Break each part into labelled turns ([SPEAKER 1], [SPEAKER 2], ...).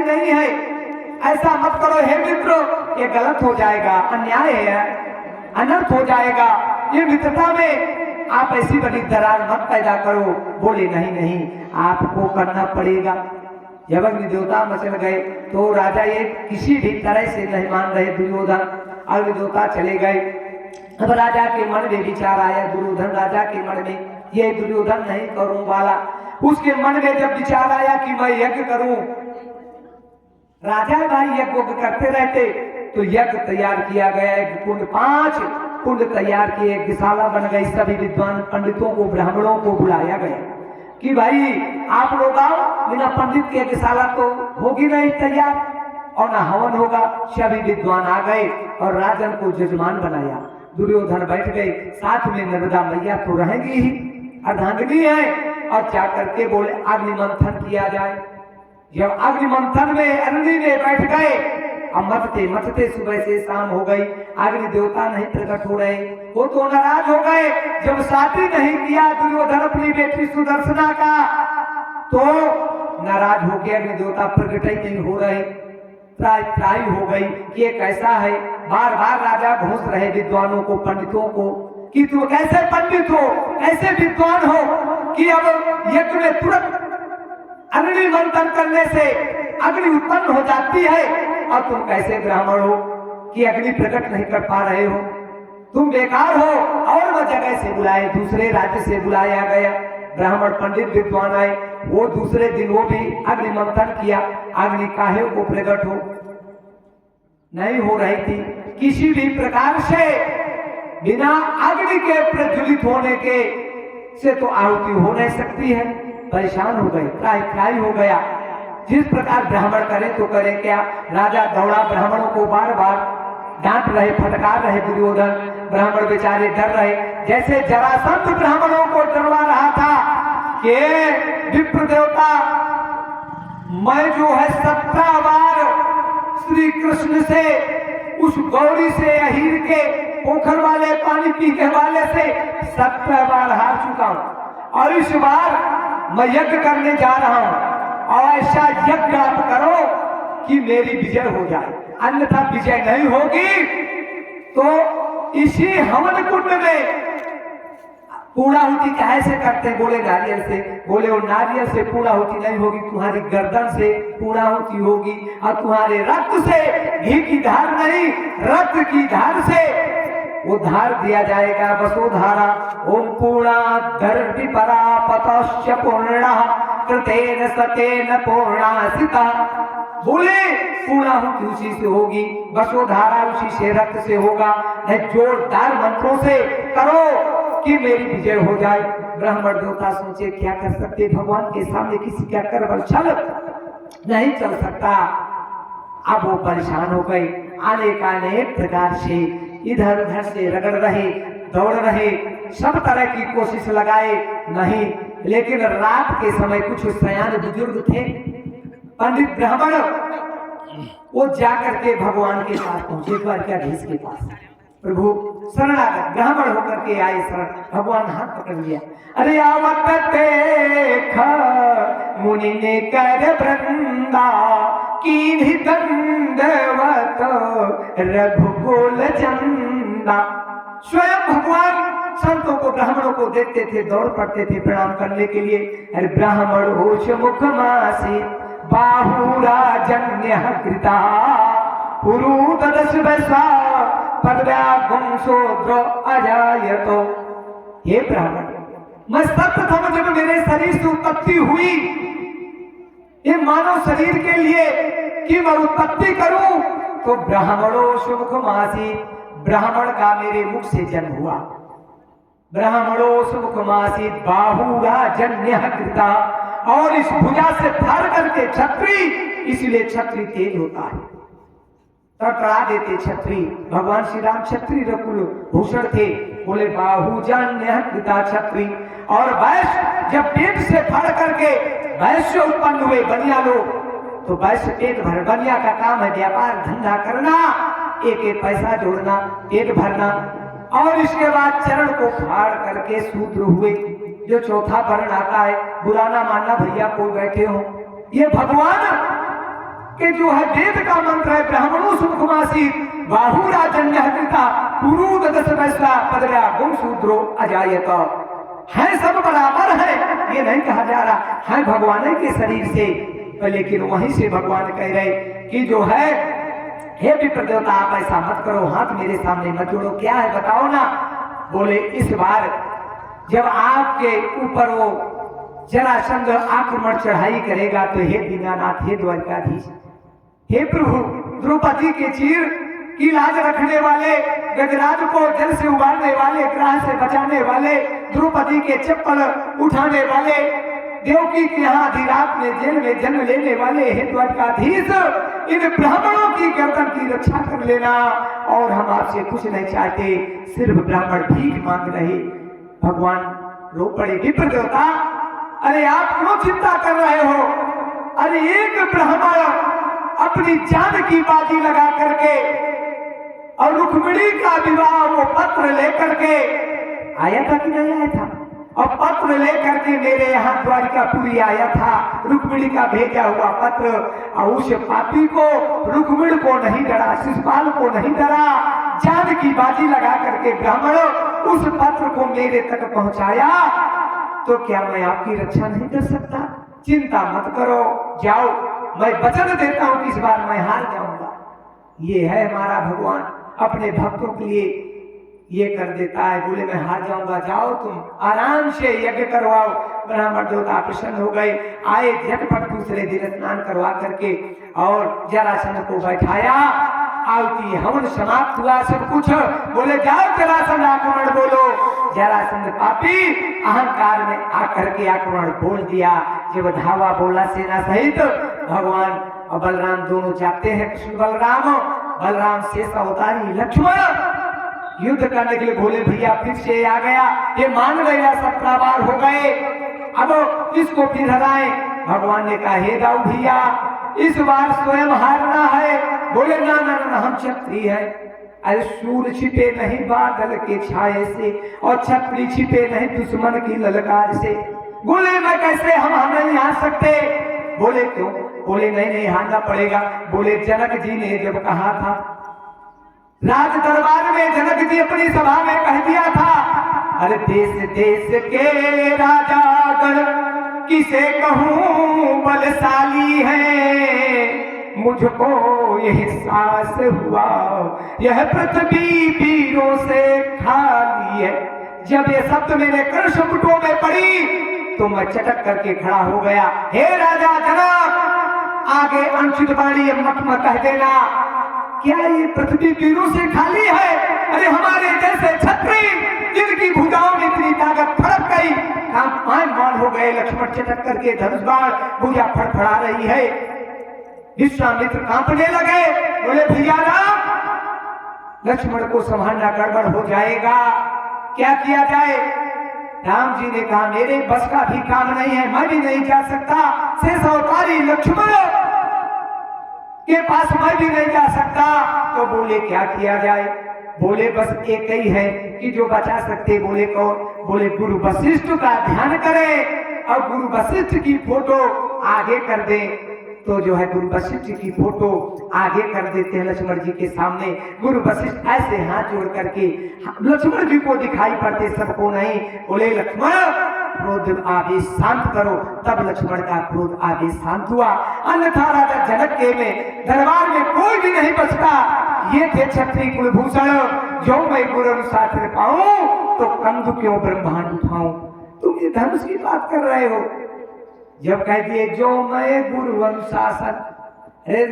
[SPEAKER 1] नहीं है, ऐसा मत करो हे मित्रों, ये गलत हो जाएगा, अन्याय है, अनर्थ हो जाएगा, ये मित्रता में आप ऐसी बड़ी दरार मत पैदा करो। बोले नहीं नहीं, आपको करना पड़ेगा। जब अग्नि देवता मचल गए तो राजा ये किसी भी तरह से नहीं मान रहे दुर्योधन, अग्नि देवता चले गए। अब राजा के मन में विचार आया, दुर्योधन राजा के मन में, ये दुर्योधन नहीं करूं वाला, उसके मन में जब विचार आया कि मैं यज्ञ करूं, राजा भाई यज्ञ करते रहते तो यज्ञ तैयार किया गया, एक कुंड, 5 कुंड तैयार किए, यज्ञशाला बन गई, सभी विद्वान पंडितों को ब्राह्मणों को बुलाया गया कि भाई आप लोग आओ, बिना पंडित के यज्ञशाला तो होगी नहीं तैयार और ना हवन होगा। सभी विद्वान आ गए और राजन को जजमान बनाया। दुर्योधन बैठ गए, साथ में नर्मदा मैया तो रहेंगी ही, अर्धांगिनी है, और जा करके बोले अग्नि मंथन किया जाए। जब अग्नि मंथन में अग्नि में बैठ गए, अब मथते मथते सुबह से शाम हो गई, अग्नि देवता नहीं प्रकट हो रहे, वो तो नाराज हो गए। जब शादी नहीं किया दुर्योधन अपनी बेटी सुदर्शना का, तो नाराज हो गया, अग्नि देवता प्रकट ही नहीं हो रहे, त्राही हो गई कि ये कैसा है। बार बार राजा घोष रहे विद्वानों को, पंडितों को, कि तुम कैसे पंडित हो, कैसे विद्वान हो कि अब यज्ञ में तुरंत अग्नि मंथन करने से अग्नि उत्पन्न हो जाती है, और तुम कैसे ब्राह्मण हो कि अग्नि प्रकट नहीं कर पा रहे हो, तुम बेकार हो। और वह जगह से बुलाए, दूसरे राज्य से बुलाया गया, ब्राह्मण पंडित विद्वान आए, वो दूसरे दिन वो भी अग्नि मंथन किया, अग्नि काहे को प्रकट हो नहीं हो रही थी। किसी भी प्रकार से बिना अग्नि के प्रज्वलित होने के से तो आहुति हो नहीं सकती है। परेशान हो गए, त्राही हो गया, जिस प्रकार ब्राह्मण करें तो करें क्या। राजा दौड़ा, ब्राह्मणों को बार बार डांट रहे, फटकार रहे दुर्योधन, ब्राह्मण बेचारे डर रहे, जैसे जरासंध ब्राह्मणों को डरवा रहा था कि विप्र देवता मैं जो है 17 बार श्री कृष्ण से, उस गौरी से, अहीर के पोखर वाले पानी पीने वाले से 17 बार हार चुका हूं, और इस बार मैं यज्ञ करने जा रहा हूं, और ऐसा यज्ञ आप करो कि मेरी विजय हो जाए, अन्यथा विजय नहीं होगी तो इसी हवन कुंड में पूर्णाहुति कैसे करते, बोले नारियल से। बोले वो नारियल से पूर्णाहुति नहीं होगी, तुम्हारी गर्दन से पूर्णाहुति होगी, और तुम्हारे रक्त से, घी की धार नहीं, रक्त की धार से वो धार दिया जाएगा, वसुधारा। ओम पूर्णा धर्मिपरा पतश्च पूर्णा कृतेन सतेन पूर्णासिता। बोले पूर्णाहुति उसी से होगी, वसुधारा उसी से, रक्त से होगा। जोरदार मंत्रों से करो कि मेरी विजय हो जाए। ब्राह्मण देवता सोचे क्या कर सकते, भगवान के सामने किसी का करबल चल नहीं चल सकता। अब वो परेशान हो गए, अनेक प्रकार से इधर उधर से रगड़ रहे, दौड़ रहे, सब तरह की कोशिश लगाए, नहीं। लेकिन रात के समय कुछ सयान बुजुर्ग थे, पंडित ब्राह्मण, वो जाकर के भगवान के पास पहुंचे, द्वारकाधीश के पास। प्रभु शरणागत ब्राह्मण होकर के आए शरण, भगवान हाथ पकड़ लिया। अरे आवत देख मुनि ने कर वृंदा की दंडवत रघुकुल चंदा। स्वयं भगवान संतों को, ब्राह्मणों को देखते थे, दौड़ पड़ते थे प्रणाम करने के लिए। अरे ब्राह्मण होश मुख मासी बाहुरा जन्य कृता पुरु तदस वैसा अजायतो। हे ब्राह्मण, मैं सर्वप्रथम जब मेरे शरीर से उत्पत्ति हुई, ये मानव शरीर के लिए कि मैं उत्पत्ति करूं, तो ब्राह्मणों सुमुख मासी, ब्राह्मण का मेरे मुख से जन्म हुआ। ब्राह्मणों सुमुख मासी बाहुरा जन्य कृता, और इस भुजा से धर करके छत्री, इसलिए छत्री तेज होता है, टकरा देते छत्री। भगवान श्री राम छत्री रकुल भूषण थे, बोले बाहुजन्य कृता छत्री। और वैश्य जब पेट से फाड़ करके वैश्य उत्पन्न हुए, बनिया लोग, तो वैश्य पेट भर, बनिया का काम है व्यापार धंधा करना, एक एक पैसा जोड़ना, पेट भरना। और इसके बाद चरण को फाड़ करके शूद्र हुए, जो चौथा वर्ण आता है। बुरा ना मानना भैया, कोई बैठे हो, ये भगवान कि जो है वेद का मंत्र है ब्राह्मणों सुखमासी बाहु राजन्य कृता पुरुद दस वैसा पदरा गुण शूद्रो अजायत है, सब बराबर है, ये नहीं कहा जा रहा है भगवान के शरीर से, लेकिन वहीं से भगवान कह रहे कि जो है हे विप्र देवता आप ऐसा मत करो, हाथ मेरे सामने मत जोड़ो, क्या है बताओ ना। बोले इस बार जब आपके ऊपर वो जरासंध आक्रमण चढ़ाई करेगा तो हे दीनानाथ, हे द्वारकाधीश, हे प्रभु, द्रौपदी के चीर की लाज रखने वाले, गजराज को जल से उबारने वाले, ग्राह से बचाने वाले, द्रौपदी के चप्पल उठाने वाले, देवकी के यहाँ आधी रात में जेल में जन्म लेने वाले, हे द्वारकाधीश, इन ब्राह्मणों की गर्दन की रक्षा कर लेना, और हम आपसे कुछ नहीं चाहते, सिर्फ ब्राह्मण भीख मांग रहे। भगवान रो पड़े, विप्र देवता अरे आप क्यों चिंता कर रहे हो, अरे एक ब्राह्मण अपनी जान की बाजी लगा करके और रुक्मिणी का विवाह वो पत्र लेकर के आया था कि नहीं आया था, और पत्र लेकर के मेरे यहाँ द्वारिकापुरी आया था, रुक्मिणी का भेजा हुआ पत्र, और उस पापी को, रुक्मिणी को नहीं डरा, शिशुपाल को नहीं डरा, जान की बाजी लगा करके ब्राह्मण उस पत्र को मेरे तक पहुंचाया, तो क्या मैं आपकी रक्षा नहीं कर सकता? चिंता मत करो, जाओ, मैं वचन देता हूं कि इस बार मैं हार जाऊंगा। ये है हमारा भगवान, अपने भक्तों के लिए ये कर देता है। बोले मैं हार जाऊंगा, जाओ तुम आराम से यज्ञ करवाओ। ब्राह्मण देवता प्रसन्न हो गए, आए झटपट दूसरे दिन स्नान करवा करके और जरासंध को बैठाया, आरती हवन समाप्त हुआ सब कुछ। बोले जाओ जरासंध आक्रमण बोलो। जरासंध पापी अहंकार में आकर के आक्रमण बोल दिया। जब धावा बोला सेना सहित, भगवान और बलराम दोनों जाते हैं। कृष्ण बलराम शेष अवतारी लक्ष्मण युद्ध करने के लिए बोले भैया फिर से आ गया, ये मान गया, 17 बार हो गए, अब इसको फिर हराए। भगवान ने कहा हे दाऊ भैया इस बार स्वयं हारना है। बोले ना ना ना, हम क्षत्रिय है। अरे सूर्य छिपे नहीं बादल के छाए से, और छत्री छिपे नहीं दुश्मन की ललकार से। बोले मैं कैसे, हम नहीं हार सकते। बोले क्यों? बोले नहीं हारना पड़ेगा। बोले जनक जी ने जब कहा था, राज दरबार में जनक जी अपनी सभा में कह दिया था, अरे देश देश के राजा गण किसे कहूं बलशाली है, मुझको यही सास हुआ यह पृथ्वी वीरों से खाली है। जब ये शब्द मेरे कर्णपुटों में पड़ी तो मैं चटक करके खड़ा हो गया। हे राजा जनक, आगे अनुचित वाणी मत कह देना, क्या ये पृथ्वी वीरों से खाली है? अरे हमारे जैसे छत्री जिनकी भुजाओं में इतनी ताकत फड़क गई, मान हो गए। लक्ष्मण चटक करके धनुष बाण भुजा फड़फड़ा रही है। विश्वामित्र कांपने लगे। बोले भैया राम, लक्ष्मण को संभालना गड़बड़ हो जाएगा, क्या किया जाए? राम जी ने कहा मेरे बस का भी काम नहीं है, मैं भी नहीं जा सकता। शेष अवतारी लक्ष्मण के पास मैं भी नहीं जा सकता। तो बोले क्या किया जाए? बोले बस एक ही है कि जो बचा सकते। बोले कौन? बोले गुरु वशिष्ठ का ध्यान करें और गुरु वशिष्ठ की फोटो आगे कर दे। तो जो है गुरु वशिष्ठ की फोटो आगे कर देते हैं लक्ष्मण जी के सामने। गुरु वशिष्ठ ऐसे हाथ जोड़ करके लक्ष्मण जी को दिखाई पड़ते, सबको नहीं। बोले लक्ष्मण क्रोध आवेश शांत करो। तब लक्ष्मण का क्रोध आवेश शांत हुआ। अन्यथा राजा जनक के में दरबार में कोई भी नहीं बचता। ये थे क्षत्रिय कुलभूषण, जो मैं गुरु अनुशासन पाऊं तो कंधु क्यों ब्रह्मांड उठाऊं। तुम ये धनुष की बात कर रहे हो। जब कह दिए जो मैं गुरु अनुशासन,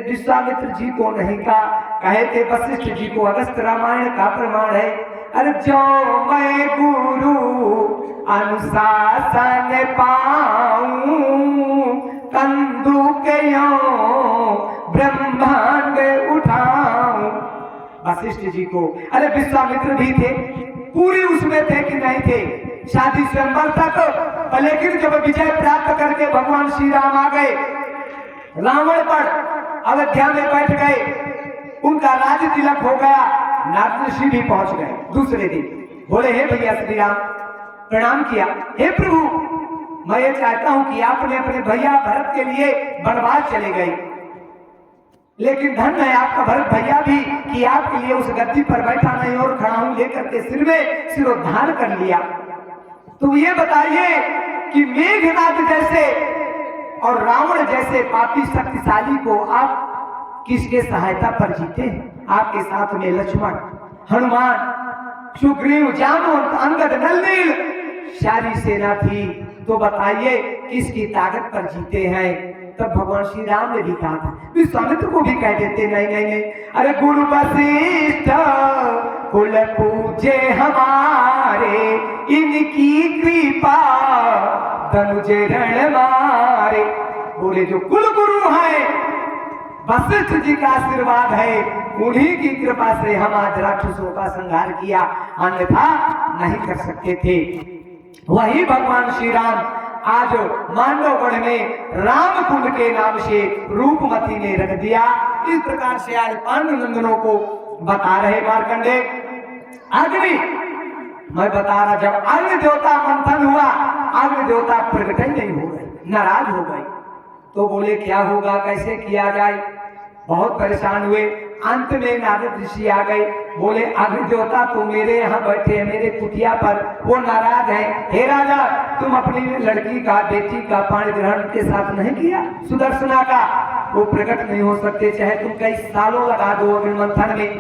[SPEAKER 1] विश्वामित्र जी को नहीं कहा, कहे थे वशिष्ठ जी को, अगस्त रामायण का प्रमाण है। अरे जो मैं गुरु अनुशासन पाऊं कंधु क्यों ब्रह्मांड उठाऊं। वशिष्ठ जी को, अरे विश्वामित्र भी थे, पूरी उसमें थे कि नहीं थे, शादी स्वयंवर तक। लेकिन जब विजय प्राप्त करके भगवान श्री राम आ गए, रावण पर अयोध्या में बैठ गए, उनका राज तिलक हो गया, नारद ऋषि भी पहुंच गए दूसरे दिन। बोले हे भैया श्री राम, प्रणाम किया। हे प्रभु, मैं ये चाहता हूं कि आपने अपने भैया भरत के लिए वनवास चले गए, लेकिन धन्य है आपका भरत भैया भी कि आपके लिए उस गद्दी पर बैठा नहीं और खड़ा हूं लेकर के सिर में सिरोद्धार कर लिया। तो ये बताइए कि मेघनाद जैसे और रावण जैसे पापी शक्तिशाली को आप किसके सहायता पर जीते हैं? आपके साथ में लक्ष्मण, हनुमान, सुग्रीव, जामुन, अंगद, नल, सारी सेना थी। तो बताइए किसकी ताकत पर जीते हैं? तब भगवान श्री राम ने भी कहा था, विश्वामित्र को भी कह देते नहीं नहीं नहीं, अरे गुरु वशिष्ठ कुल पूजे हमारे, इनकी कृपा धनुज रण मारे। बोले जो कुल गुरु हैं वशिष्ठ जी का आशीर्वाद है, उन्हीं की कृपा से हम आज राक्षसों का संहार किया, अन्यथा नहीं कर सकते थे। वही भगवान श्री राम आज मांडवगढ़ में राम कुंड के नाम से रूपमती ने रख दिया। इस प्रकार से आज पांडु नंदनों को बता रहे मार्कंडे। अग्नि मैं बता रहा, जब अग्नि देवता मंथन हुआ, अग्नि देवता प्रकट ही नहीं हो गए, नाराज हो गए। तो बोले क्या होगा, कैसे किया जाए, बहुत परेशान हुए। अंत में नारद ऋषि आ गए, बोले अग्नि देवता तो मेरे यहाँ बैठे हैं मेरे कुटिया पर, वो नाराज है। हे राजा, तुम अपनी लड़की का, बेटी का पाणी ग्रहण के साथ नहीं किया, सुदर्शना का, वो प्रकट नहीं हो सकते, चाहे तुम कई सालों लगा दो अग्नि मंथन में।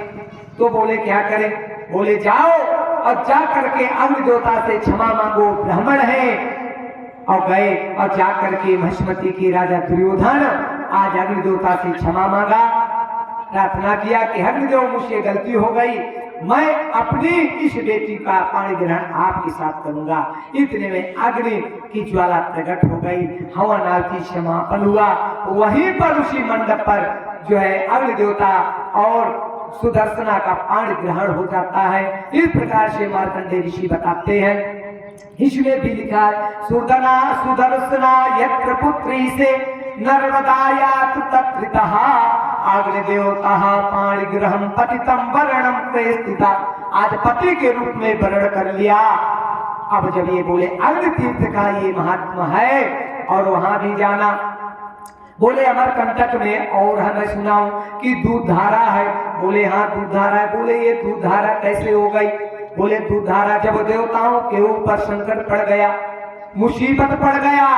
[SPEAKER 1] तो बोले क्या करें? बोले जाओ और जा करके अग्नि देवता से क्षमा मांगो, ब्राह्मण है। और गए और जा करके महिष्मती के राजा दुर्योधन आज अग्नि देवता से क्षमा मांगा, प्रार्थना किया कि अग्निदेव मुझसे गलती हो गई, मैं अपनी इस बेटी का पाणी ग्रहण आपके साथ करूंगा। इतने में अग्नि की ज्वाला प्रकट हो गई, हवन आरती समापन हुआ। वहीं पर उसी मंडप पर जो है अग्नि देवता और सुदर्शना का पाणी ग्रहण हो जाता है। इस प्रकार से मार्कंडेय ऋषि बताते हैं, इसमें भी लिखा है, सुदर्शना यत्र पुत्री से नर्मदायात तत्रितः अग्निदेवता पाणी ग्रहम पतितम वर्णम प्रेस्थिता। आज पति के रूप में वर्ण कर लिया। अब जब ये बोले अग्नि तीर्थ का ये महात्मा है और वहां भी जाना, बोले अमरकंटक में और हमें सुनाऊं कि दूध धारा है। बोले हाँ दूध धारा है। बोले ये दूध धारा कैसे हो गई? बोले दूध धारा जब देवताओं के ऊपर संकट पड़ गया, मुसीबत पड़ गया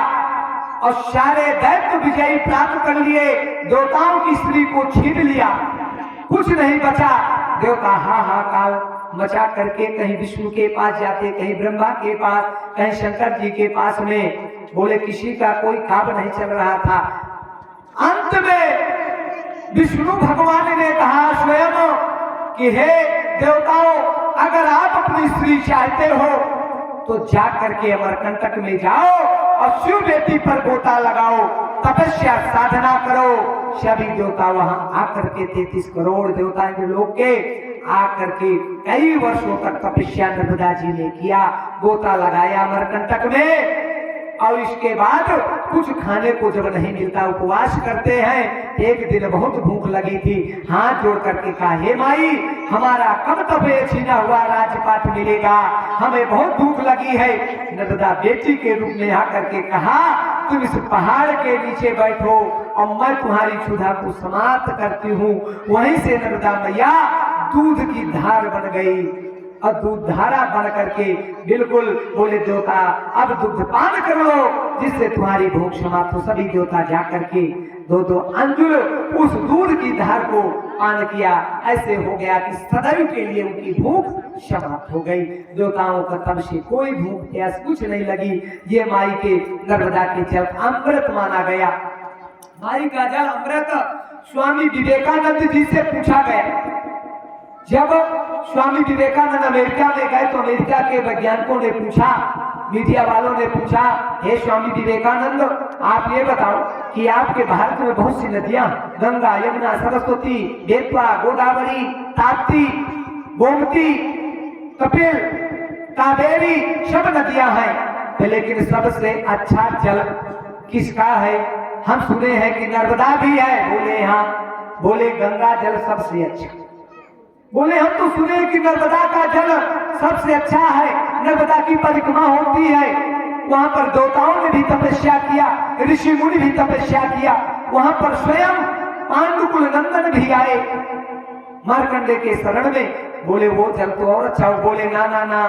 [SPEAKER 1] और सारे दैत्य विजयी प्राप्त कर लिए, देवताओं की स्त्री को छीन लिया, कुछ नहीं बचा। देवता हाहाकार मचा करके कहीं विष्णु के पास जाते, कहीं ब्रह्मा के पास, कहीं शंकर जी के पास में। बोले किसी का कोई काम नहीं चल रहा था। अंत में विष्णु भगवान ने कहा स्वयं कि हे देवताओं, अगर आप अपनी स्त्री चाहते हो तो जा करके अमरकंटक में जाओ और शिव बेटी पर गोता लगाओ, तपस्या साधना करो। सभी देवता वहां आकर के 33 करोड़ देवता के लोग के आकर के कई वर्षों तक तपस्या नर्मदा जी ने किया, गोता लगाया अमरकंटक में। और इसके बाद कुछ खाने को जब नहीं मिलता उपवास करते हैं। एक दिन बहुत भूख लगी थी, हाथ जोड़ करके कहा, हे माई, हमारा कब तक छीना हुआ राजपाट मिलेगा, हमें बहुत भूख लगी है। नर्मदा बेटी के रूप में आकर के कहा, तुम इस पहाड़ के नीचे बैठो और मैं तुम्हारी क्षुधा को समाप्त करती हूँ। वहीं से नर्मदा मैया दूध की धार बन गई और दूध धारा बन करके बिल्कुल बोले देवता अब दूध पान कर लो जिससे तुम्हारी भूख समाप्त हो। सभी देवता जाकर के दो अंजुल उस दूध की धार को पान किया। ऐसे हो गया कि सदैव के लिए उनकी भूख समाप्त हो गई। देवताओं का तब से कोई भूख प्यास कुछ नहीं लगी। ये माई के नर्मदा के जल अमृत माना गया। माई का जल अमृत स्वामी विवेकानंद जी से पूछा गया। जब स्वामी विवेकानंद अमेरिका में गए तो अमेरिका के वैज्ञानिकों ने पूछा, मीडिया वालों ने पूछा, हे स्वामी विवेकानंद, आप ये बताओ कि आपके भारत में बहुत सी नदियां, गंगा, यमुना, सरस्वती, बेतवा, गोदावरी, ताप्ती, गोमती, कपिल, कावेरी सब नदियां हैं, लेकिन सबसे अच्छा जल किसका है? हम सुने हैं कि नर्मदा भी है। बोले हाँ। बोले गंगा जल सबसे अच्छा। बोले हम तो सुने कि नर्मदा का जल सबसे अच्छा है, नर्मदा की परिक्रमा होती है, वहां पर देवताओं ने भी तपस्या किया, ऋषि मुनि भी तपस्या किया, वहां पर स्वयं पांडुकुल नंदन भी आए मार्कंडे के शरण में। बोले वो जल तो और अच्छा। बोले ना ना ना,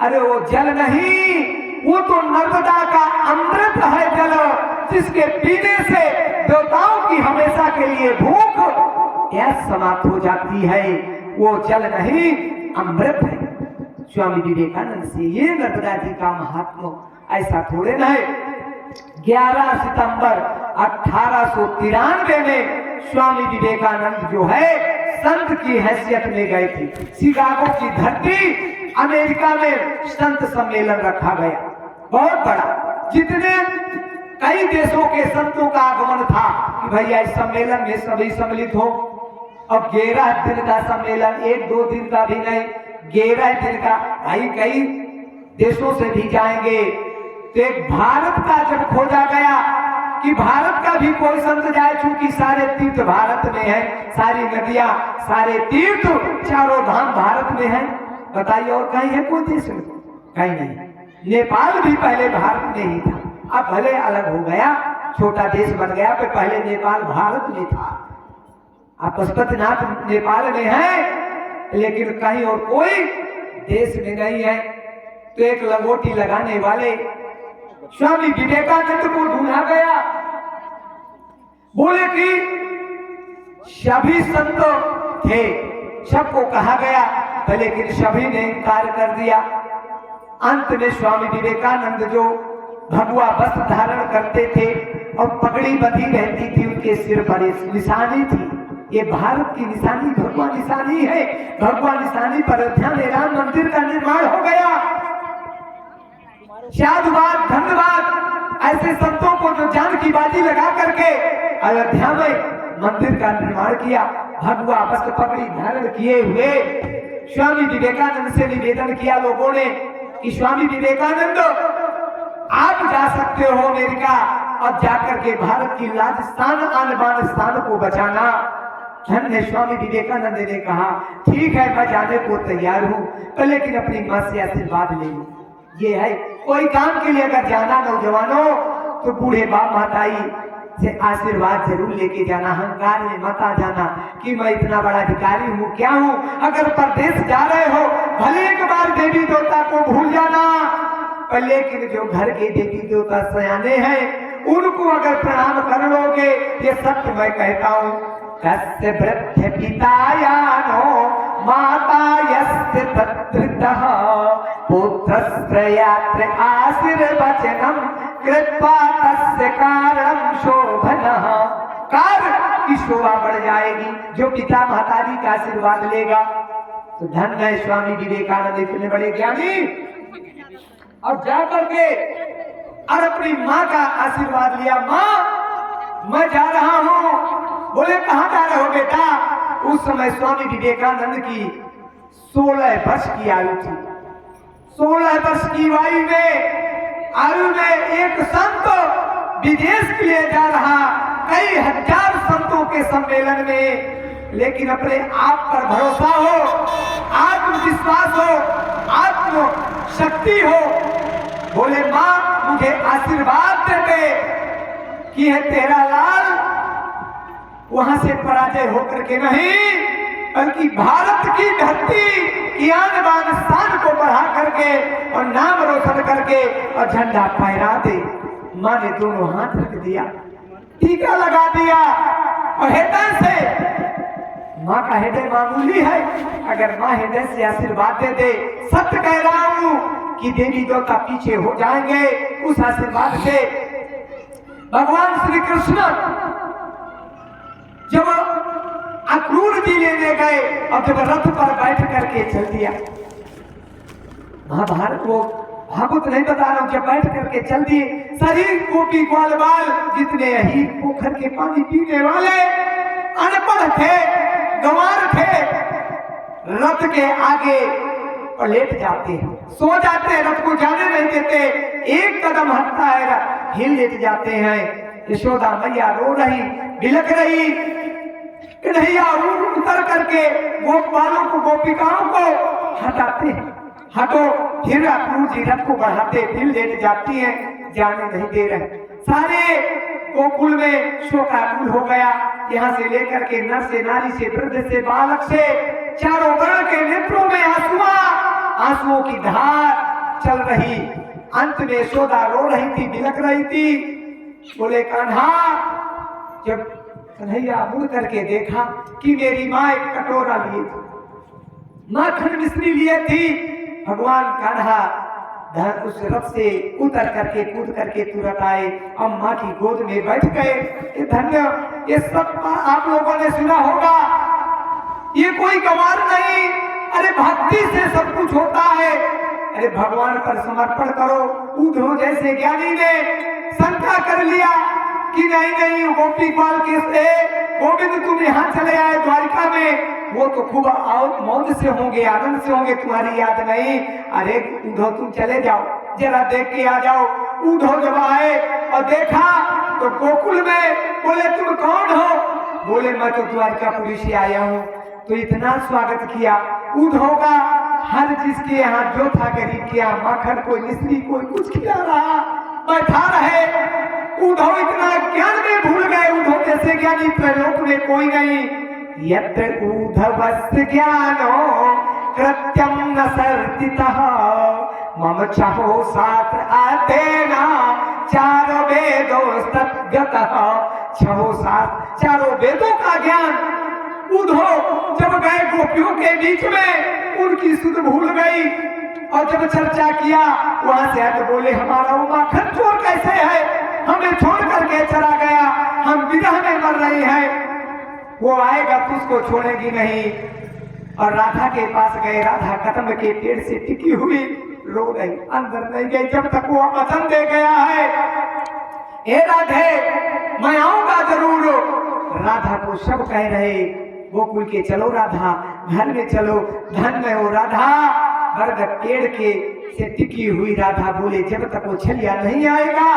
[SPEAKER 1] अरे वो जल नहीं, वो तो नर्मदा का अमृत है जल, जिसके पीने से देवताओं की हमेशा के लिए भूख यह समाप्त हो जाती है। वो जल नहीं, अमृत है। स्वामी विवेकानंद से ये नर्मदा जी का महात्मा ऐसा थोड़े न है। 11 सितंबर 1893 में स्वामी विवेकानंद जो है संत की हैसियत में गए थे। शिकागो की धरती अमेरिका में संत सम्मेलन रखा गया, बहुत बड़ा, जितने कई देशों के संतों का आगमन था कि भैया इस सम्मेलन में सभी सम्मिलित हो। अब 11 दिन का सम्मेलन, 1-2 दिन का भी नहीं, 11 दिन का। भाई कई देशों से भी जाएंगे तो एक भारत का जब खोजा गया कि भारत का भी कोई संत जाए, चूंकि सारे तीर्थ भारत में है, सारी नदियां, सारे तीर्थ, चारों धाम भारत में है। बताइए और कहीं है कोई देश में? कहीं नहीं। नेपाल भी पहले भारत में ही था, अब भले अलग हो गया, छोटा देश बन गया, पर पहले नेपाल भारत में था। अब पशुपतिनाथ नेपाल में है, लेकिन कहीं और कोई देश में नहीं है। तो एक लंगोटी लगाने वाले स्वामी विवेकानंद को ढूंढा गया। बोले कि सभी संत थे, सबको कहा गया, लेकिन सभी ने इनकार कर दिया। अंत में स्वामी विवेकानंद जो भगवा वस्त्र धारण करते थे और पगड़ी बंधी रहती थी, उनके सिर पर निशानी थी। ये भारत की निशानी, भगवा निशानी है। भगवा निशानी पर अयोध्या में राम मंदिर का निर्माण हो गया। साधुवाद, धन्यवाद ऐसे संतों को जो जान की बाजी लगा करके अयोध्या में मंदिर का निर्माण किया, भगवा वस्त्र पगड़ी धारण किए हुए। स्वामी विवेकानंद से निवेदन किया लोगों ने कि स्वामी विवेकानंद आप जा सकते हो अमेरिका और जाकर के भारत की राजस्थान आन बान स्थान को बचाना। धन्य स्वामी विवेकानंद ने कहा ठीक है, मैं जाने को तैयार हूँ, लेकिन अपनी माँ से आशीर्वाद ले लूं। ये है, कोई काम के लिए अगर जाना नौजवानों तो बूढ़े बाप माताई से आशीर्वाद जरूर लेके जाना। अहंकार में मत आ जाना कि मैं इतना बड़ा अधिकारी हूँ, क्या हूँ। अगर परदेश जा रहे हो भले एक बार देवी देवता को भूल जाना, पर लेकिन जो घर के देवी देवता सयाने हैं उनको अगर प्रणाम कर लोगे, ये सत्य मैं कहता हूँ। कस्य वृद्ध पितायानो माता यस्य तत्रितः पुत्रस्त्रयात्र आशीर्वचनम कृत्वा तस्य कारणं शोभनः। कार्य की शोभा बढ़ जाएगी जो पिता महतारी का आशीर्वाद लेगा। तो धन्य है स्वामी विवेकानंद, इतने बड़े ज्ञानी, और जाकर के और अपनी माँ का आशीर्वाद लिया। माँ मैं जा रहा हूँ। बोले कहाँ जा रहे हो बेटा? उस समय स्वामी विवेकानंद की 16 वर्ष की आयु थी। 16 वर्ष की आयु में एक संत विदेश के लिए जा रहा, कई हजार संतों के सम्मेलन में, लेकिन अपने आप पर भरोसा हो, आत्मविश्वास हो, आत्म शक्ति हो। बोले माँ मुझे आशीर्वाद दे कि है तेरा लाल वहां से पराजय होकर के नहीं, बल्कि भारत की धरती की आन बान शान को बढ़ा करके और नाम रोशन करके और झंडा फहरा दे। माँ ने दोनों हाथ रख दिया, टीका लगा दिया और हृदय से, माँ का हृदय मामूली है, अगर माँ हृदय से आशीर्वाद दे दे, सत्य कह रहा हूं कि देवी देवता पीछे हो जाएंगे उस आशीर्वाद से। भगवान श्री कृष्ण जब अक्रूर जी लेने गए और जब रथ पर बैठ करके चल दिया, महाभारत वो भागवत नहीं बता रहा हूं, जब बैठ करके चल दिए, शरीर गोपी ग्वाल बाल जितने ही पोखर के पानी पीने वाले अनपढ़ थे, गंवार थे, रथ के आगे और लेट जाते हैं, सो जाते हैं, रथ को जाने नहीं देते, एक कदम हटता है हिल लेट जाते हैं। यशोदा मैया रो रही, बिलख रही, कन्हैया उतर करके गोपालों को, गोपिकाओं को हटाते हैं, हटो, फिर अक्रूर जी रथ को बढ़ाते, फिर लेट जाती हैं, जाने नहीं दे रहे। सारे गोकुल में शोकाकुल हो गया। यहाँ से लेकर के नर से नारी से वृद्ध से बालक से चारों वर्ण के नेत्रों में आंसुओं की धार चल रही। अंत में यशोदा रो रही थी, बिलख रही थी। बोले कान्हा, जब कन्हैया मुड़ करके देखा कि मेरी माँ एक कटोरा लिए थी, माखन मिश्री लिए थी, भगवान कान्हा उस रथ से उतर करके कूद करके तुरंत आए, अब माँ की गोद में बैठ गए। ये धन्य, ये सब आप लोगों ने सुना होगा, ये कोई गवार नहीं। अरे भक्ति से सब कुछ होता है। अरे भगवान पर समर्पण करो। उद्धव जैसे ज्ञानी ने शंका कर लिया कि नहीं गोपीपाल के गोविंद तुम यहाँ चले आए द्वारिका में, वो तो खूब मौज से होंगे, आनंद से होंगे, तुम्हारी याद नहीं। अरे उद्धव तुम चले जाओ, जरा देख के आ जाओ। उद्धव जब आए और देखा तो गोकुल में, बोले तुम कौन हो? बोले मैं तो द्वारिकापुरी से आया हूँ। तो इतना स्वागत किया उद्धव का। हर जिसके यहाँ जो था गरीब के यहाँ माखन, कोई मिश्री, कोई कुछ खिला रहा, बैठा रहे। उद्धव इतना ज्ञान में भूल गए। उद्धव जैसे ज्ञानी त्रैलोक में कोई नहीं। यत्र उद्धवस्य ज्ञानो कृत्यं न सर्तितः, मम छहो शास्त्र अध्ययना चारों वेदोस्तद्गतः। छहो शास्त्र, चारों वेदों का ज्ञान। उद्धव जब गए गोपियों के बीच में, उनकी सुध भूल गई। और जब चर्चा किया वहां से तो बोले हमारा वो माखन चोर कैसे है, हमें छोड़ करके चला गया, हम विरह में मर रहे हैं, वो आएगा तो उसको छोड़ेगी नहीं। और राधा के पास गए, राधा कदम के पेड़ से टिकी हुई रो रही, अंदर नहीं गई जब तक वो वचन दे गया है, हे राधे मैं आऊंगा जरूर। राधा को सब कह रहे गोकुल के, चलो राधा घर में चलो, धन में हो राधा। बरगद पेड़ के से टिकी हुई राधा बोले जब तक वो छलिया नहीं आएगा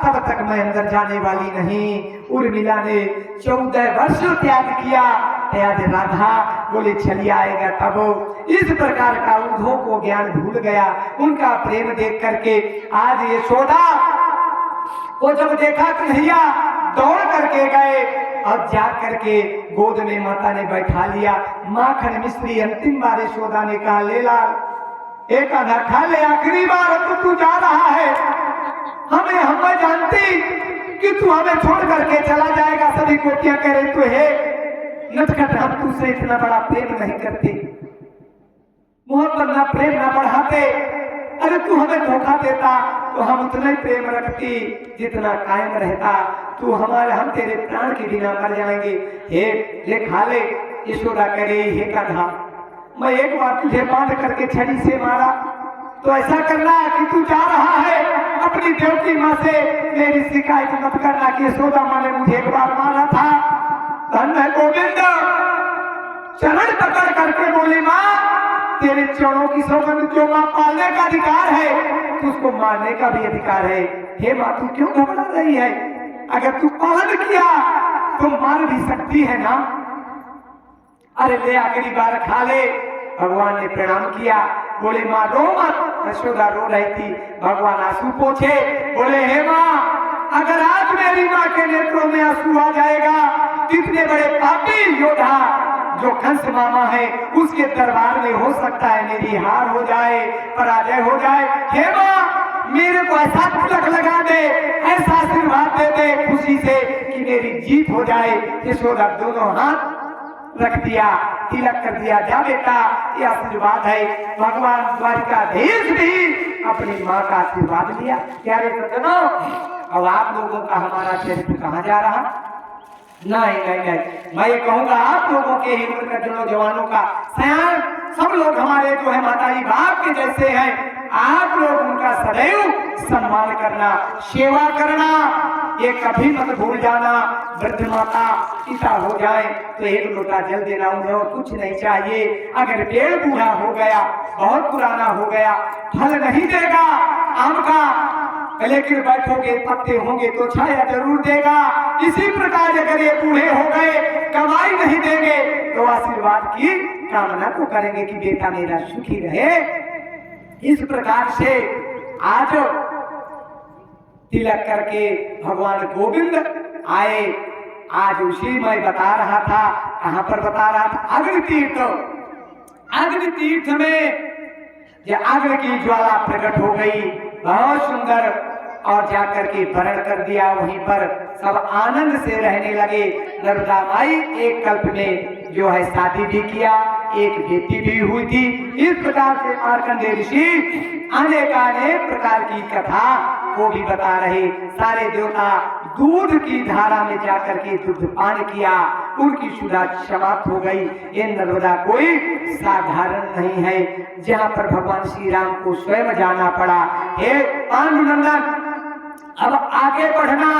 [SPEAKER 1] तब तक मैं अंदर जाने वाली नहीं। उर्मिला ने 14 वर्ष त्याग किया, त्याग राधा बोले छलिया आएगा तब। इस प्रकार का उद्धव को ज्ञान भूल गया। उनका प्रेम देख करके आज यशोदा वो जब देखा कन्हैया दौड़ करके गए और जा करके गोद में माता ने बैठा लिया। माखन मिश्री अंतिम बार यशोदा ने कहा ले लाल, एक आधा खा ले, आखिरी बार तो तू जा रहा है। हम जानती कि तू हमें छोड़ करके चला जाएगा। सभी गोपियां कह रही तू है नटखट, हम तुझसे इतना बड़ा प्रेम नहीं करते, मोहब्बत ना प्रेम ना बढ़ाते। अरे तू हमें धोखा देता तो हम उतना ही प्रेम रखती जितना कायम रहता। तू हमारे, हम तेरे प्राण के बिना मर जाएंगे। हे ले खा ले। यशोदा कह रही हे कान्हा, मैं एक बार तुझे बांध करके छड़ी से मारा तो ऐसा करना कि तू जा रहा है अपनी देवकी माँ से मेरी शिकायत मत करना कि यशोदा माँ ने मुझे एक बार मारा था। धन्य गोविंद चरण पकड़ करके बोली माँ तेरे चरणों की सौगंध, जो माँ पालने का अधिकार है तो उसको मारने का भी अधिकार है। हे माँ तू क्यों घबरा रही है? अगर तू पालन किया तो मार भी सकती है ना। अरे ले आखिरी बार खा ले। भगवान ने प्रणाम किया, बोले माँ रो मत। यशोदा रो रही थी, भगवान आंसू पोंछे, बोले हे माँ अगर आज मेरी माँ के नेत्रों में आंसू आ जाएगा, कितने बड़े पापी योद्धा जो कंस मामा है उसके दरबार में हो सकता है मेरी हार हो जाए, पराजय हो जाए। हे माँ मेरे को ऐसा तिलक लगा दे, ऐसा आशीर्वाद दे दे खुशी से कि मेरी जीत हो जाए। यशोदा दोनों हाथ रख दिया, तिलक कर दिया, जा बेटा ये आशीर्वाद है। भगवान द्वारिकाधीश भी अपनी माँ का आशीर्वाद लिया। क्या रे सज्जनों, अब आप लोगों का हमारा चरित्र कहाँ जा रहा? नहीं नहीं नहीं, मैं ये कहूंगा आप लोगों के ही उम्र का जवानों का सयान सब लोग हमारे जो है माताजी बाप के जैसे हैं। आप लोग उनका सदैव सम्मान करना, सेवा करना, ये कभी मत भूल जाना। वृद्ध माता पिता हो जाए तो एक लोटा जल देना, उन्हें और कुछ नहीं चाहिए। अगर पेड़ बूढ़ा हो गया, बहुत पुराना हो गया, फल नहीं देगा आम का, लेकिन बैठोगे पत्ते होंगे तो छाया जरूर देगा। इसी प्रकार अगर ये बूढ़े हो गए, कमाई नहीं देंगे तो आशीर्वाद की कामना तो करेंगे कि बेटा मेरा सुखी रहे। इस प्रकार से आज तिलक करके भगवान गोविंद आए। आज उसी मैं बता रहा था, कहां पर बता रहा था, अग्नि तीर्थ। अग्नि तीर्थ में यह अग्नि की ज्वाला प्रकट हो गई, बहुत सुंदर, और जाकर के वरण कर दिया। वहीं पर सब आनंद से रहने लगे। नर्मदा माई एक कल्प में जो है शादी भी किया, एक बेटी भी हुई थी। इस प्रकार से मार्कंडेय ऋषि अनेक प्रकार की कथा को भी बता रहे। सारे देवता दूध की धारा में जाकर के दूध पान किया, उनकी शुदा समाप्त हो गई। ये नर्मदा कोई साधारण नहीं है, जहाँ पर भगवान श्री राम को स्वयं जाना पड़ा। हे पांडुनंदन, अब आगे बढ़ना,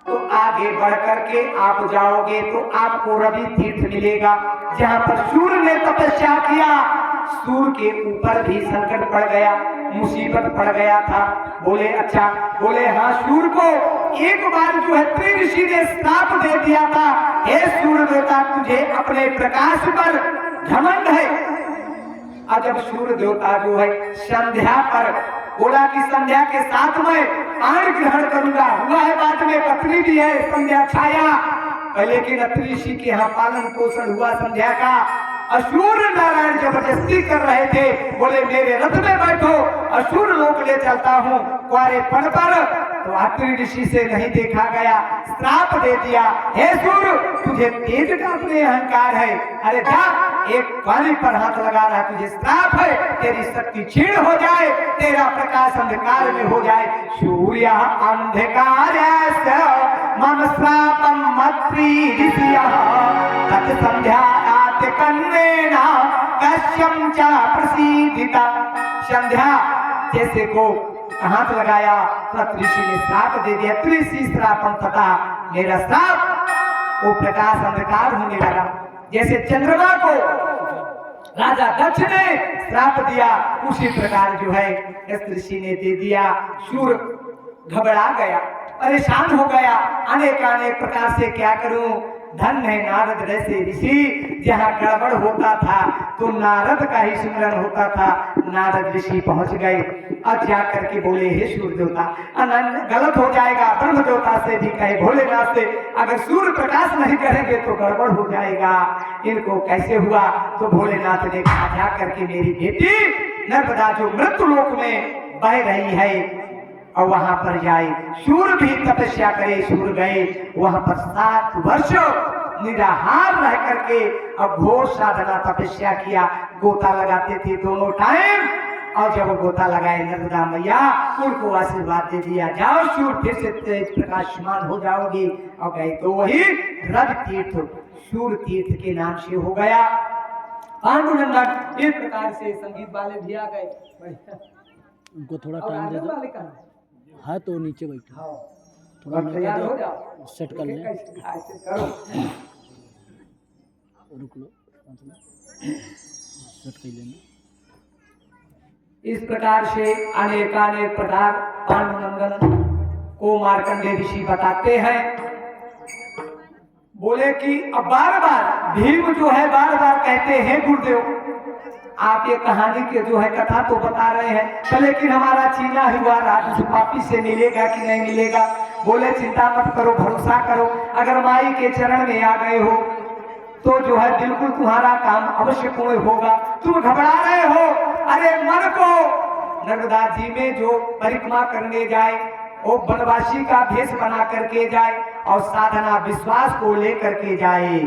[SPEAKER 1] तो आगे बढ़ करके आप जाओगे तो आपको रवि तीर्थ मिलेगा, जहाँ पर सूर्य ने तपस्या किया। सूर्य के ऊपर भी संकट पड़ गया, मुसीबत पड़ गया था। बोले अच्छा, बोले हाँ, सूर्य को एक बार जो है त्रि ऋषि ने श्राप दे दिया था, हे सूर्य देवता, तुझे अपने प्रकाश पर घमंड है। और जब सूर्य देवता जो है संध्या पर बोला कि संध्या के साथ में पान ग्रहण करूंगा, हुआ है बाद में पत्नी भी है, संध्या छाया। लेकिन अत्रि ऋषि के यहाँ पालन पोषण हुआ संध्या का। असुर नारायण जबरदस्ती कर रहे थे, बोले मेरे रथ में बैठो, असुर लोक ले चलता हूँ कुंवारेपन पर। तो अत्रि ऋषि से नहीं देखा गया, श्राप दे दिया, हे सूर्य, तुझे तेज का अपने अहंकार है, अरे जा, एक कुंवारी पर हाथ लगा रहा, तुझे श्राप है, तेरी शक्ति क्षीण हो जाए, तेरा प्रकाश अंधकार में हो जाए। सूर्य अंधकार मम श्रापम मत्रि ऋषियः तत् संध्यायात् कन्वेना कश्यम च प्रसीदिता। संध्या जैसे को हाथ लगाया तो ऋषि ने श्राप दे दिया, त्रिशी श्रापम तथा, मेरा श्राप वो प्रकाश अंधकार होने लगा। जैसे चंद्रमा को राजा दक्ष ने श्राप दिया, उसी प्रकार जो है इस ऋषि ने दे दिया। सूर्य घबरा गया, परेशान हो गया, अनेक प्रकार से क्या करूं। धन है नारद जैसे ऋषि, जहाँ गड़बड़ होता था तो नारद का ही स्मरण होता था। नारद ऋषि पहुंच गए और जाकर के बोले, हे सूर्य देवता, गलत हो जाएगा। ब्रह्म देवता से भी कहे, भोलेनाथ से, अगर सूर्य प्रकाश नहीं करेंगे तो गड़बड़ हो जाएगा, इनको कैसे हुआ। तो भोलेनाथ ने कहा, जाकर के मेरी बेटी नर्मदा जो मृत्यु लोक में बह रही है और वहां पर जाए, सूर्य भी तपस्या करे। सूर्य गए वहां पर 7 वर्ष निराहार रह करके अब घोर साधना तपस्या किया। गोता लगाते थे दोनों टाइम, और जब वो गोता लगाए नर्मदा मैया उनको आशीर्वाद दे दिया, जाओ सूर्य फिर से तेज प्रकाशमान हो जाओगी। और गए तो वही रवि तीर्थ सूर्य तीर्थ के नाम से हो गया। पांडुनंदन इस प्रकार से संगीत वाले भी आ गए,
[SPEAKER 2] उनको थोड़ा टाइम दे दो। हाँ तो नीचे बैठो, थोड़ा
[SPEAKER 1] तैयार हो जाओ,
[SPEAKER 2] सेट कर लें, रुक लो, सेट कर लेंगे।
[SPEAKER 1] इस प्रकार से अनेक प्रकार पांडुनंदन को मार्कंडेय ऋषि बताते हैं। बोले कि अब बार बार भीम जो है बार बार कहते हैं, गुरुदेव आप ये कहानी के जो है कथा तो बता रहे हैं, तो लेकिन हमारा चीना हुआ राज पापी से मिलेगा कि नहीं मिलेगा। बोले चिंता मत करो, भरोसा करो, अगर माई के चरण में आ गए हो तो जो है बिल्कुल तुम्हारा काम अवश्य पूर्ण होगा। तुम घबरा रहे हो, अरे मन को नर्मदा जी में जो परिक्रमा करने जाए, वो वनवासी का भेष बना करके जाए और साधना विश्वास को लेकर के जाए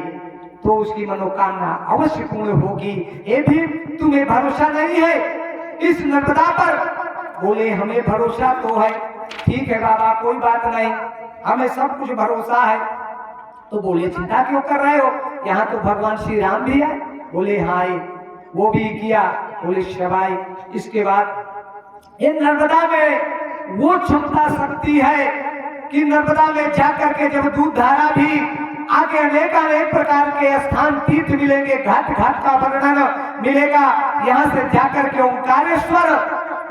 [SPEAKER 1] तो उसकी मनोकामना अवश्य पूर्ण होगी। ये भी तुम्हें भरोसा नहीं है इस नर्मदा पर? बोले हमें भरोसा तो है। ठीक है बाबा, कोई बात नहीं, हमें सब कुछ भरोसा है। तो बोले चिंता क्यों कर रहे हो, यहाँ तो भगवान श्री राम भी आए। बोले हाँ, वो भी किया। बोले शबाई। इसके बाद ये नर्मदा में वो क्षमता शक्ति है कि नर्मदा में जाकर के जब दूध धारा भी आगे अनेक प्रकार के स्थान तीर्थ मिलेंगे, घाट घाट का वर्णन मिलेगा। यहाँ से जाकर के ओंकारेश्वर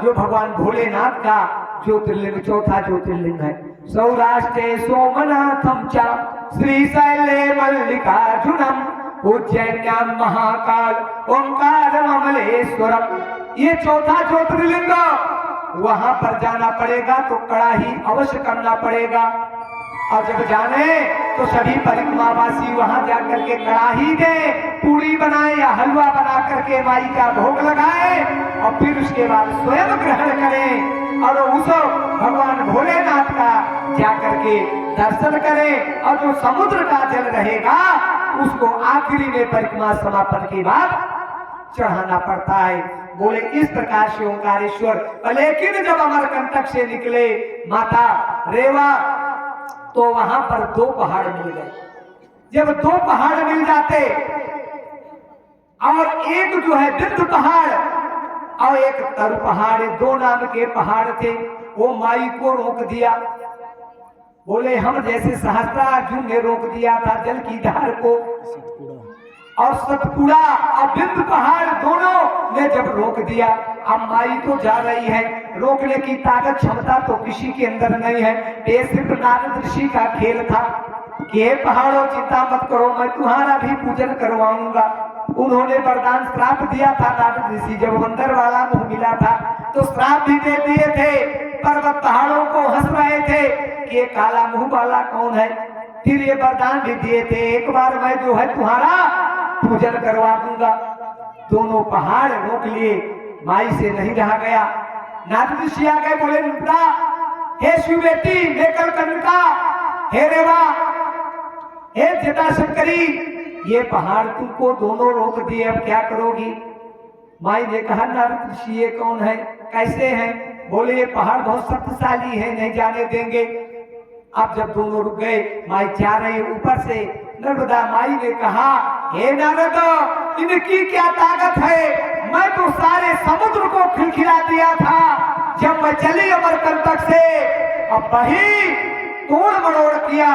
[SPEAKER 1] जो भगवान भोलेनाथ का ज्योतिर्लिंग, चौथा ज्योतिर्लिंग है। सौराष्ट्रे सोमनाथम च श्रीशैले मल्लिकार्जुनम उज्जैन्याम महाकाल ओंकारम अमलेश्वरम। ये चौथा ज्योतिर्लिंग, वहां पर जाना पड़ेगा तो कड़ाही अवश्य करना पड़ेगा। और जब जाने तो सभी परिक्रमावासी वहां जाकर के कड़ाही दे पूरी बनाए या हलवा बना करके माई का भोग लगाए और फिर उसके बाद स्वयं ग्रहण करें और उस भगवान भोलेनाथ का जाकर के दर्शन करें और जो समुद्र का जल रहेगा उसको आखिरी में परिक्रमा समापन के बाद चढ़ाना पड़ता है। बोले इस प्रकार से ओंकारेश्वर। लेकिन जब अमरकंटक से निकले माता रेवा तो वहां पर 2 पहाड़ मिल गए। जब 2 पहाड़ मिल जाते और एक जो है बिंद पहाड़ और एक तरु पहाड़, 2 नाम के पहाड़ थे, वो माई को रोक दिया। बोले हम जैसे सहस्त्रार्जुन ने रोक दिया था जल की धार को, और सतपुड़ा और बिंद पहाड़ दोनों ने जब रोक दिया, अब माई तो जा रही है, रोकने की ताकत क्षमता तो किसी के अंदर नहीं है। ये सिर्फ नारद ऋषि का खेल था कि हे पहाड़ों चिंता मत करो, मैं तुम्हारा भी पूजन करवाऊंगा। उन्होंने वरदान श्राप दिया था नारद ऋषि, जब बंदर वाला मुंह मिला था तो श्राप भी दे दिए थे। पर्वत पहाड़ों को हंस रहे थे कि ये काला मुंह वाला कौन है। फिर ये वरदान भी दिए थे, एक बार मैं जो है तुम्हारा पूजन करवा दूंगा। दोनों पहाड़ रोक लिए, माई से नहीं रहा गया। नारद ऋषि आ गए, बोले नुकड़ा, हे शिव बेटी लेकर कनका, हे रेवा, हे जटाशंकरी, ये पहाड़ तुमको दोनों रोक दिए, अब क्या करोगी। माई ने कहा नारद ऋषि ये कौन है, कैसे हैं। बोले ये पहाड़ बहुत शक्तिशाली है, नहीं जाने देंगे। अब जब दोनों रुक गए, माई जा रहे ऊपर से, नर्मदा माई ने कहा हे नारद, इनकी क्या ताकत है, मैं तो सारे समुद्र को खिलखिला दिया था जब मैं चली अमरकंटक से। अब वही तोड़ मरोड़ किया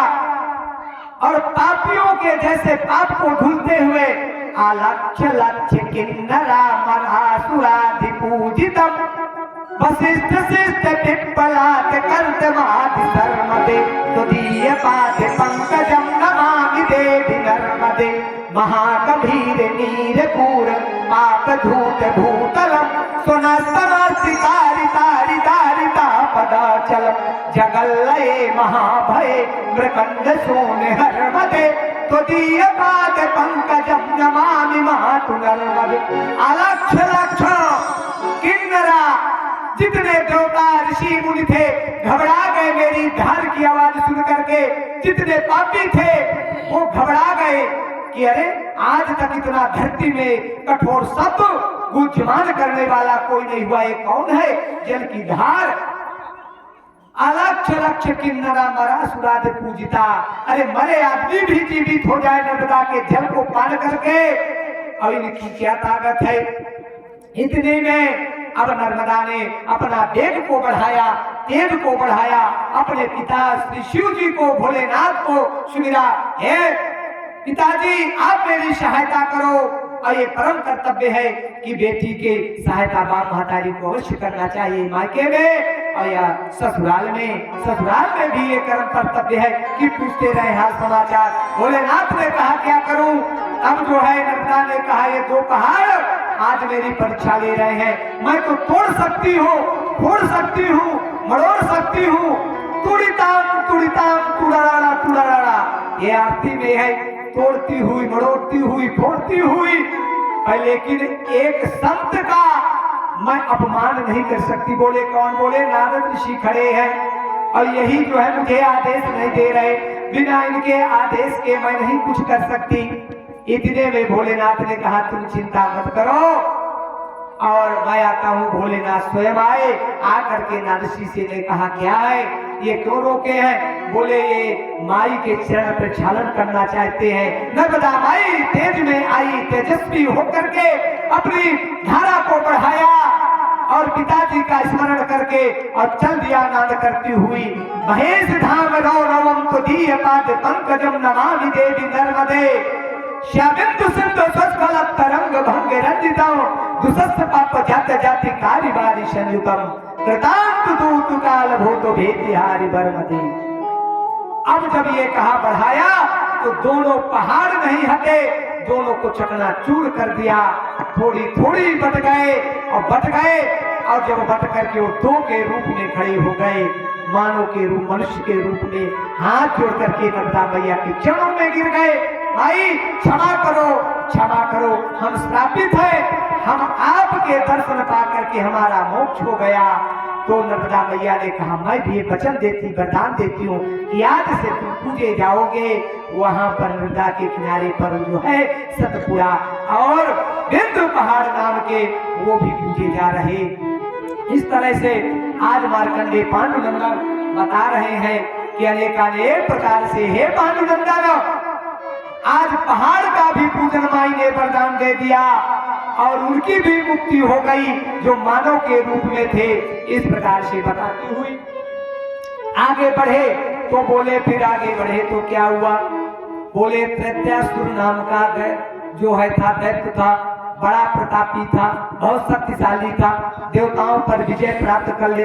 [SPEAKER 1] और पापियों के जैसे पाप को धुलते हुए आलक्ष्य लक्ष्य किन्नरा मरासुराधि पूजितम वशिष्ठ शिष्ट पिप्पलात कर्त मादि धर्मदे तुदीय पाद पंकजम नमामि देवी नर्मदे महागंभीर नीरपूर पाप धूत भूतलम सुनस्तमर्ति तारि तारि तारिता पदाचलम जगल्लये महाभये मृकंड सोने हरमदे तुदीय पाद पंकजम नमामि मातु नर्मदे। अलक्ष्य लक्ष्य किन्नरा, जितने देवता ऋषि मुनि थे घबरा गए मेरी धार की आवाज सुन करके। जितने पापी थे वो घबरा गए कि अरे आज तक इतना धरती में कठोर शब्द गुंजमान करने वाला कोई नहीं हुआ, ये कौन है। जल की धार अलक्ष्य लक्ष्य किन्नरा मरासुराध पूजिता, अरे मरे आदमी भी जीवित हो जाए नर्मदा के जल को पान करके। और इनकी क्या ताकत है। इतने में अब नर्मदा ने अपना वेग को बढ़ाया, तेज को बढ़ाया, अपने पिता श्री शिव जी को, भोलेनाथ को सुमिरा, हे पिताजी आप मेरी सहायता करो। और ये परम कर्तव्य है कि बेटी के सहायता बाप महतारी को अवश्य करना चाहिए, मायके में और या ससुराल में भी ये कर्म कर्तव्य है कि पूछते रहे हाल समाचार। भोलेनाथ ने कहा क्या करूं। अब जो है नर्मदा ने कहा ये 2 पहाड़ आज मेरी परीक्षा ले रहे हैं, मैं तो तोड़ सकती हूँ, फोड़ सकती हूँ, मरोड़ सकती हूँ। तुड़िताम तुड़िताम तुड़ाड़ा तुड़ाड़ा, ये आरती में है, तोड़ती हुई, मरोड़ती हुई, फोड़ती हुई। लेकिन एक संत का मैं अपमान नहीं कर सकती। बोले कौन। बोले नारद ऋषि खड़े हैं और यही जो है मुझे आदेश नहीं दे रहे, बिना इनके आदेश के मैं नहीं कुछ कर सकती। इतने में भोलेनाथ ने कहा तुम चिंता मत करो और मैं आता हूँ। भोलेनाथ स्वयं आए, आकर के नारद ऋषि से ने कहा क्या है, ये क्यों रोके हैं। बोले ये माई के चरण प्रक्षालन करना चाहते हैं। नर्मदा माई तेज में आई, तेजस्वी होकर के अपनी धारा को बढ़ाया और पिताजी का स्मरण करके और चल दिया नाद करती हुई। महेश धाम रौरवम तुदीय पाद पंकजम नमामि देवी नर्मदे श्यामिंदु सिंधु स्वस्फल तरंग भंग रंजितम दुसस्त पाप जात जाति कारी बारी संयुतम कृतांत दूत काल भूतो भेदिहारी बरमदे। अब जब ये कहा बढ़ाया तो दोनों पहाड़ नहीं हटे, दोनों को चकनाचूर कर दिया। थोड़ी थोड़ी बट गए और जब बट करके वो 2 के रूप में खड़े हो गए। मानव के रूप, मनुष्य के रूप में हाथ जोड़ करके नर्मदा मैया के चरणों में गिर गए। भाई क्षमा करो, क्षमा करो, हम श्रापित हैं, हम आपके दर्शन पा करके हमारा मोक्ष हो गया। तो नर्मदा मैया ने कहा, मैं भी ये वचन देती, वरदान देती हूँ कि आज से तुम पूजे जाओगे। वहां पर नर्मदा के किनारे पर जो है सतपुड़ा और बिंदु पहाड़ नाम के वो भी पूजे जा रहे। इस तरह से आज मार्कंडेय पांडुनंदन बता रहे हैं कि अनेकानेक प्रकार से हे पांडुनंदन, आज पहाड़ का भी पूजन माई ने वरदान दे दिया और उनकी भी मुक्ति हो गई जो मानव के रूप में थे। इस प्रकार से बताती हुई आगे बढ़े तो बोले, फिर आगे बढ़े तो क्या हुआ? बोले प्रत्यासुर नाम का जो है था दैत्य था, बड़ा प्रतापी था, बहुत शक्तिशाली था, देवताओं पर विजय प्राप्त कर ले